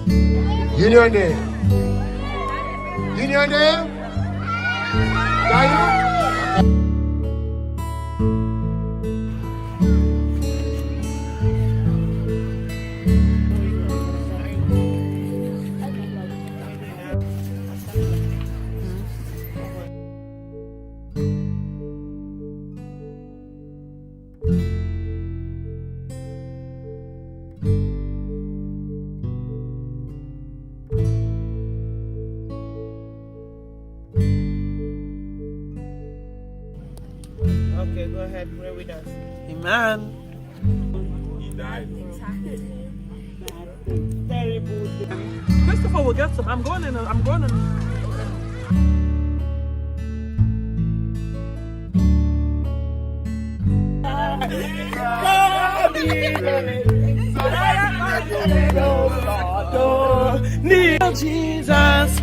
Union name. Union name. Dayo. Okay, go ahead, pray with us. Amen. He died. Terrible. Christopher will get some. I'm going in. Jesus.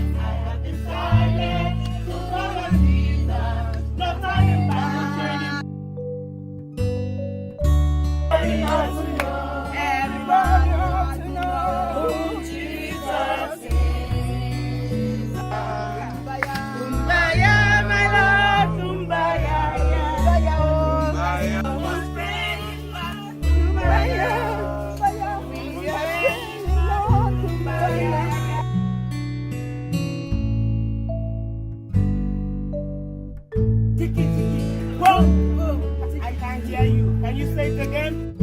I can't hear you. Can you say it again?